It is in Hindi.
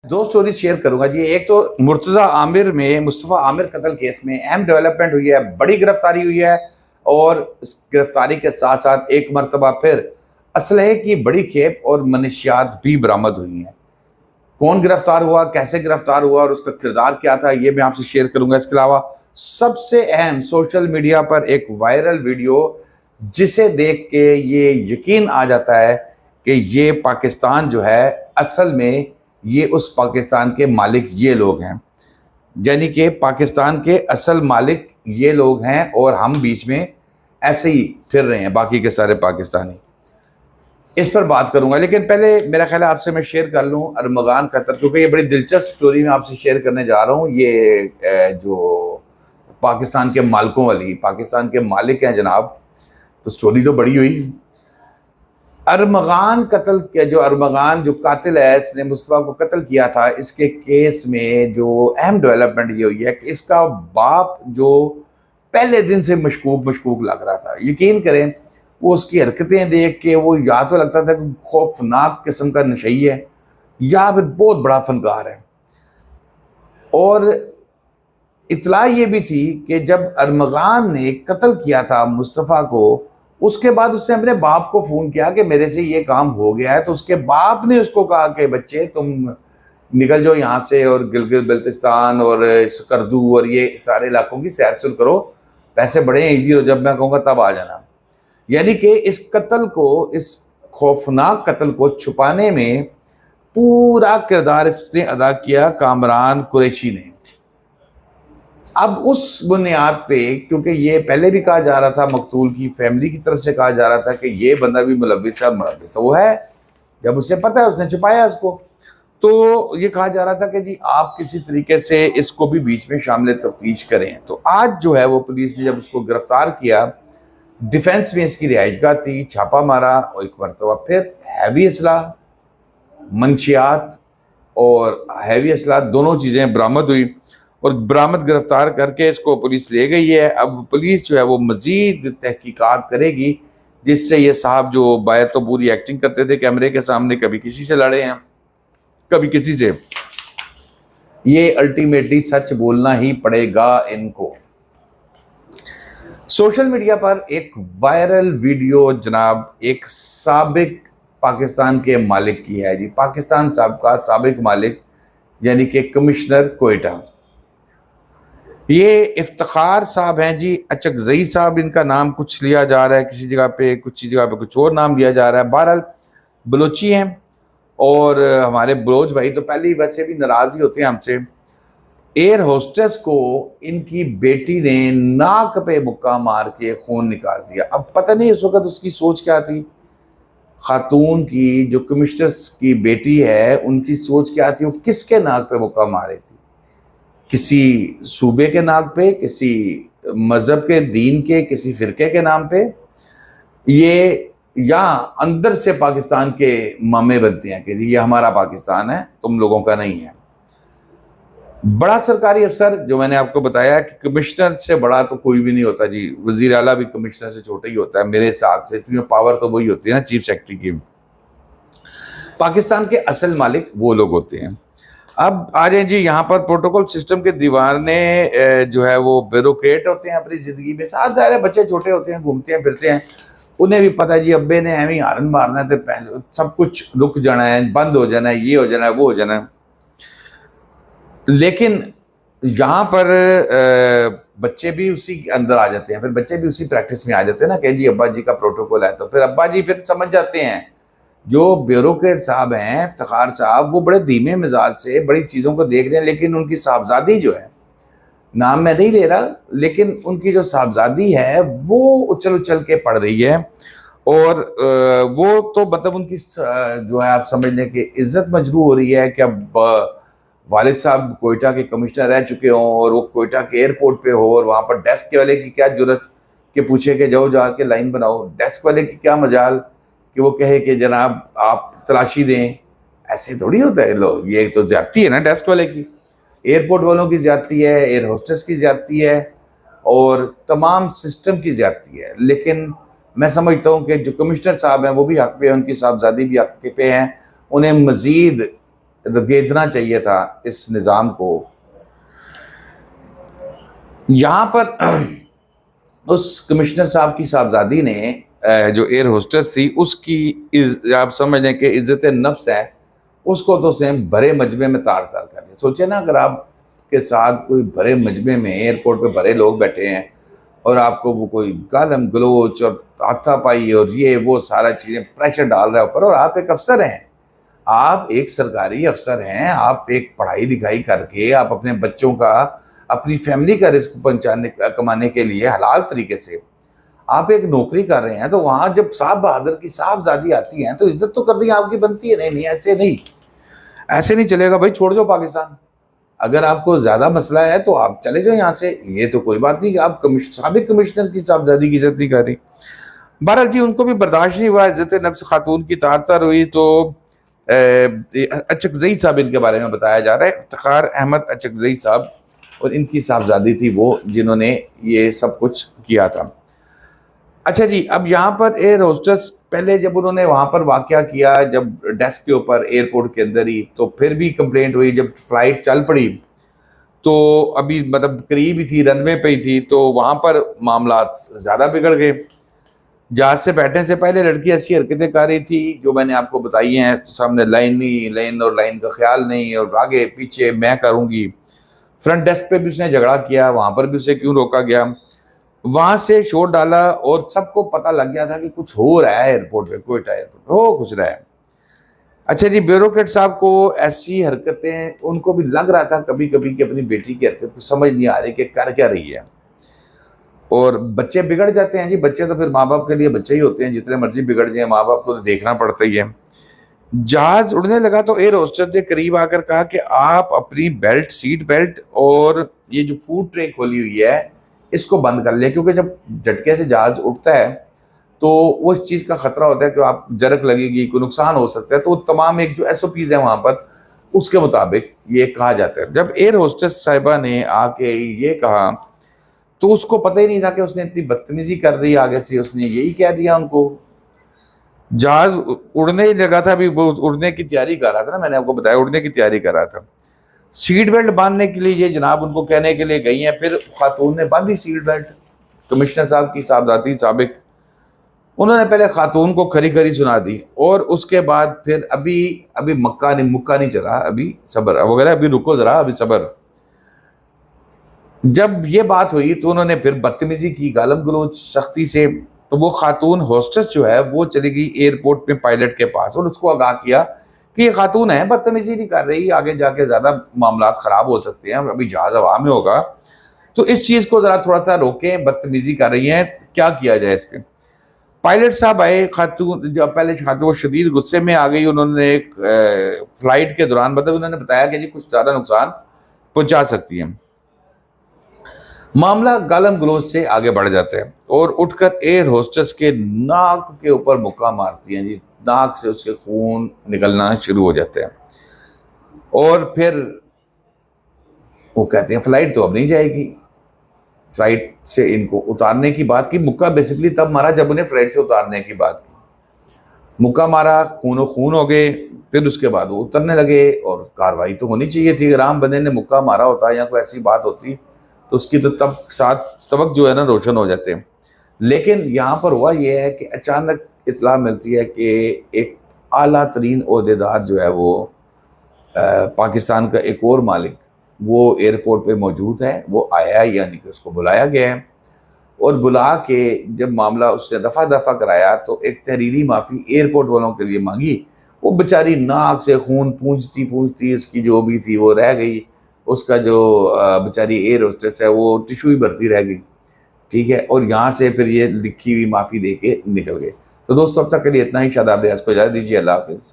दो स्टोरी शेयर करूंगा जी। एक तो मुर्तजा आमिर में मुस्तफ़ा आमिर कत्ल केस में अहम डेवलपमेंट हुई है, बड़ी गिरफ्तारी हुई है और इस गिरफ्तारी के साथ साथ एक मरतबा फिर असलहे की बड़ी खेप और मनशियात भी बरामद हुई हैं। कौन गिरफ्तार हुआ, कैसे गिरफ्तार हुआ और उसका किरदार क्या था, ये मैं आपसे शेयर करूंगा। इसके अलावा सबसे अहम सोशल मीडिया पर एक वायरल वीडियो जिसे देख के ये यकीन आ जाता है कि ये पाकिस्तान जो है असल में ये उस पाकिस्तान के मालिक ये लोग हैं, यानी कि पाकिस्तान के असल मालिक ये लोग हैं और हम बीच में ऐसे ही फिर रहे हैं बाकी के सारे पाकिस्तानी। इस पर बात करूंगा, लेकिन पहले मेरा ख्याल है आपसे मैं शेयर कर लूं अरमगान कत्ल, क्योंकि ये बड़ी दिलचस्प स्टोरी मैं आपसे शेयर करने जा रहा हूं। ये जो पाकिस्तान के मालिकों वाली, पाकिस्तान के मालिक हैं जनाब, तो स्टोरी तो बड़ी हुई। अरमगान कत्ल के जो अरमगान जो कातिल है, इसने मुस्तफ़ा को कत्ल किया था, इसके केस में जो अहम डेवलपमेंट ये हुई है कि इसका बाप जो पहले दिन से मशकूक लग रहा था, यकीन करें वो उसकी हरकतें देख के वो या तो लगता था कि खौफनाक किस्म का नशई है या फिर बहुत बड़ा फनकार है। और इतला ये भी थी कि जब अरमगान ने कत्ल किया था मुस्तफ़ा को, उसके बाद उसने अपने बाप को फ़ोन किया कि मेरे से ये काम हो गया है, तो उसके बाप ने उसको कहा कि बच्चे तुम निकल जाओ यहाँ से और गिलगित बल्तिस्तान और स्कर्दू और ये सारे इलाकों की सैर सुर करो, पैसे बड़े हैं, ईजी हो, जब मैं कहूँगा तब आ जाना। यानी कि इस कत्ल को, इस खौफनाक कत्ल को छुपाने में पूरा किरदार इसने अदा किया कामरान कुरैशी ने। अब उस बुनियाद पे, क्योंकि ये पहले भी कहा जा रहा था, मकतूल की फैमिली की तरफ से कहा जा रहा था कि ये बंदा भी मुलव्विस है, मुलव्विस तो वो है, जब उसे पता है उसने छुपाया उसको, तो ये कहा जा रहा था कि जी आप किसी तरीके से इसको भी बीच में शामिल तफ्तीश करें। तो आज जो है वो पुलिस ने जब उसको गिरफ्तार किया, डिफेंस में इसकी रिहाइशगाह थी, छापा मारा और एक मरतबा फिर हैवी असलाह, मंशियात और हैवी असलाह दोनों चीज़ें बरामद हुई और बरामद गिरफ्तार करके इसको पुलिस ले गई है। अब पुलिस जो है वो मज़ीद तहकीकात करेगी, जिससे ये साहब जो बायत तो पूरी एक्टिंग करते थे कैमरे के सामने, कभी किसी से लड़े हैं कभी किसी से, ये अल्टीमेटली सच बोलना ही पड़ेगा इनको। सोशल मीडिया पर एक वायरल वीडियो जनाब एक साबिक पाकिस्तान के मालिक की है जी, पाकिस्तान साहब का साबिक मालिक यानी कि कमिश्नर कोयटा, ये इफ्तिखार साहब हैं जी, अचकजई साहब इनका नाम कुछ लिया जा रहा है किसी जगह पे, कुछ जगह पे कुछ और नाम लिया जा रहा है। बहरहाल बलोची हैं और हमारे बलोच भाई तो पहले ही वैसे भी नाराज़ ही होते हैं हमसे। एयर होस्टेस को इनकी बेटी ने नाक पे मुक्का मार के खून निकाल दिया। अब पता नहीं इस वक्त उसकी सोच क्या थी, खातून की जो कमिश्नर की बेटी है उनकी सोच क्या थी, वो किसके नाक पे मुक्का मारे थी, किसी सूबे के नाक पे, किसी मजहब के, दीन के, किसी फिरके के नाम पे, ये या अंदर से पाकिस्तान के मामे बनते हैं कि जी ये हमारा पाकिस्तान है, तुम लोगों का नहीं है। बड़ा सरकारी अफसर जो मैंने आपको बताया कि कमिश्नर से बड़ा तो कोई भी नहीं होता जी, वजीर आला भी कमिश्नर से छोटा ही होता है मेरे हिसाब से, इतनी पावर तो वही होती है ना चीफ सेक्रेटरी की। पाकिस्तान के असल मालिक वो लोग होते हैं। अब आ जाए जी यहाँ पर प्रोटोकॉल सिस्टम के दीवाने जो है वो ब्यूरोक्रेट होते हैं अपनी ज़िंदगी में, साथ दायरे बच्चे छोटे होते हैं, घूमते हैं फिरते हैं, उन्हें भी पता है जी अब्बे ने एवं हारन मारना है तो पहले सब कुछ रुक जाना है, बंद हो जाना है, ये हो जाना है, वो हो जाना है। लेकिन यहाँ पर बच्चे भी उसी के अंदर आ जाते हैं, फिर बच्चे भी उसी प्रैक्टिस में आ जाते हैं ना कि जी अब्बा जी का प्रोटोकॉल है, तो फिर अब्बा जी फिर समझ जाते हैं। जो ब्यूरोक्रेट साहब हैं, इफ्तिखार साहब, वो बड़े धीमे मिजाज से बड़ी चीज़ों को देख रहे हैं, लेकिन उनकी साहबजादी जो है, नाम मैं नहीं ले रहा, लेकिन उनकी जो साहबजादी है वो उछल उछल के पड़ रही है और वो तो मतलब उनकी जो है आप समझ लें कि इज्जत मजरू हो रही है कि अब वालिद साहब कोयटा के कमिश्नर रह चुके हों और वो कोयटा के एयरपोर्ट पे हो और वहाँ पर डेस्क वाले की क्या जरूरत कि पूछे कि जाओ जाके लाइन बनाओ, डेस्क वाले की क्या मजाल कि वो कहे कि जनाब आप तलाशी दें, ऐसे थोड़ी होता है। लोग ये तो ज्यादती है ना डेस्क वाले की, एयरपोर्ट वालों की ज्यादती है, एयर होस्टेस की ज्यादती है और तमाम सिस्टम की ज्यादती है। लेकिन मैं समझता हूँ कि जो कमिश्नर साहब हैं वो भी हक पे हैं, उनकी साहबजादी भी हक पे हैं, उन्हें मज़ीद रगेदना चाहिए था इस निज़ाम को। यहाँ पर उस कमिश्नर साहब की साहबजादी ने जो एयर होस्टेस थी उसकी आप समझ लें कि इज्जत नफ्स है, उसको तो सेम भरे मजमे में तार तार कर दिया। सोचे ना, अगर आपके साथ कोई भरे मजमे में एयरपोर्ट पे भरे लोग बैठे हैं और आपको वो कोई गालम गलोच और हाथापाई और ये वो सारा चीज़ें प्रेशर डाल रहा है ऊपर, और आप एक अफसर हैं, आप एक सरकारी अफसर हैं, आप एक पढ़ाई लिखाई करके आप अपने बच्चों का, अपनी फैमिली का रिस्क पहुंचाने कमाने के लिए हलाल तरीके से आप एक नौकरी कर रहे हैं, तो वहां जब साहब बहादुर की साहबजादी आती हैं तो इज्जत तो करनी आपकी बनती है। नहीं नहीं, ऐसे नहीं, ऐसे नहीं चलेगा भाई, छोड़ दो पाकिस्तान। अगर आपको ज्यादा मसला है तो आप चले जाओ यहाँ से, ये तो कोई बात नहीं कि आप साबिक कमिश्नर की साहबजादी की इज्जत नहीं कर रही। बहरहाल जी, उनको भी बर्दाश्त नहीं हुआ, इज्जत नफ्स खातून की तार तार हुई। तो अचकजई साहब इनके बारे में बताया जा रहा है, इफ्तिखार अहमद अचकजई साहब, और इनकी साहबजादी थी वो जिन्होंने ये सब कुछ किया था। अच्छा जी, अब यहाँ पर एयर होस्टेस पहले जब उन्होंने वहाँ पर वाकया किया, जब डेस्क के ऊपर एयरपोर्ट के अंदर ही, तो फिर भी कंप्लेंट हुई। जब फ्लाइट चल पड़ी तो अभी मतलब करीब ही थी, रनवे पे ही थी, तो वहाँ पर मामला ज़्यादा बिगड़ गए। जहाज से बैठने से पहले लड़की ऐसी हरकतें कर रही थी जो मैंने आपको बताई हैं, तो सामने लाइन और लाइन का ख्याल नहीं, और आगे पीछे मैं करूँगी। फ्रंट डेस्क पे भी उसने झगड़ा किया, वहाँ पर भी उसे क्यों रोका गया, वहाँ से शोर डाला और सबको पता लग गया था कि कुछ हो रहा है एयरपोर्ट पे, कोयटा एयरपोर्ट पे हो कुछ रहा है। अच्छा जी, ब्यूरोक्रेट साहब को ऐसी हरकतें, उनको भी लग रहा था कभी कभी कि अपनी बेटी की हरकत को समझ नहीं आ रही कि कर क्या रही है। और बच्चे बिगड़ जाते हैं जी, बच्चे तो फिर माँ बाप के लिए बच्चे ही होते हैं, जितने मर्जी बिगड़ जाए माँ बाप को तो देखना पड़ता ही है। जहाज उड़ने लगा तो एयर होस्टेस ने करीब आकर कहा कि आप अपनी बेल्ट, सीट बेल्ट और ये जो फूड ट्रे खोली हुई है इसको बंद कर लें, क्योंकि जब झटके से जहाज उठता है तो वो इस चीज़ का खतरा होता है कि आप जरक लगेगी, कोई नुकसान हो सकता है। तो तमाम एक जो SOPs है वहाँ पर, उसके मुताबिक ये कहा जाता है। जब एयर होस्टेस साहिबा ने आके ये कहा तो उसको पता ही नहीं था कि उसने इतनी बदतमीजी कर दी, आगे से उसने यही कह दिया उनको। जहाज उड़ने ही लगा था, अभी वो उड़ने की तैयारी कर रहा था ना, मैंने आपको बताया उड़ने की तैयारी कर रहा था। सीट बेल्ट बांधने के लिए ये जनाब उनको कहने के लिए गई हैं, फिर खातून ने बांधी सीट बेल्ट, कमिश्नर साहब की साहबजादी साबिक। उन्होंने पहले खातून को खरी खरी सुना दी, और उसके बाद फिर अभी मुक्का नहीं चला, अभी सब्र वगैरह, अभी रुको जरा, अभी सब्र। जब ये बात हुई तो उन्होंने फिर बदतमीजी की, गालम गलोच सख्ती से। तो वो खातून होस्टेस जो है वो चली गई एयरपोर्ट पे पायलट के पास और उसको आगाह किया कि ये खातून है, बदतमीजी नहीं कर रही, आगे जाके ज़्यादा मामला ख़राब हो सकते हैं, अभी जहाज़ हवा में होगा, तो इस चीज़ को ज़रा थोड़ा सा रोकें, बदतमीजी कर रही हैं, क्या किया जाए इस पर। पायलट साहब आए, खातून जब पहले खातून शदीद गुस्से में आ गई। उन्होंने एक फ्लाइट के दौरान मतलब उन्होंने बताया कि जी कुछ ज़्यादा नुकसान पहुँचा सकती हैं। मामला गालम गलोच से आगे बढ़ जाता है और उठकर एयर होस्टेस के नाक के ऊपर मुक्का मारती हैं जी, नाक से उसके खून निकलना शुरू हो जाते हैं। और फिर वो कहते हैं फ्लाइट तो अब नहीं जाएगी। फ्लाइट से इनको उतारने की बात की, मुक्का बेसिकली तब मारा जब उन्हें फ्लाइट से उतारने की बात की। मुक्का मारा, खून हो गए, फिर उसके बाद वो उतरने लगे और कार्रवाई तो होनी चाहिए थी। अगर आम बंदे ने मुक्का मारा होता या कोई ऐसी बात होती तो उसकी तो तब साथ सबक जो है ना रोशन हो जाते हैं। लेकिन यहाँ पर हुआ ये है कि अचानक इत्तला मिलती है कि एक आला तरीन ओहदेदार जो है वो पाकिस्तान का एक और मालिक वो एयरपोर्ट पे मौजूद है, वो आया है, यानी कि उसको बुलाया गया है। और बुला के जब मामला उससे दफ़ा कराया तो एक तहरीरी माफ़ी एयरपोर्ट वालों के लिए मांगी। वो बेचारी नाक से खून पूंछती उसकी जो भी थी वो रह गई। उसका जो बेचारी एयर होस्टेस है वो टिशू ही भरती रह गई, ठीक है। और यहाँ से फिर ये लिखी हुई माफ़ी दे के निकल गए। तो दोस्तों अब तक के लिए इतना ही। शादाब रियाज को इजाज़त दीजिए। अल्लाह हाफिज़।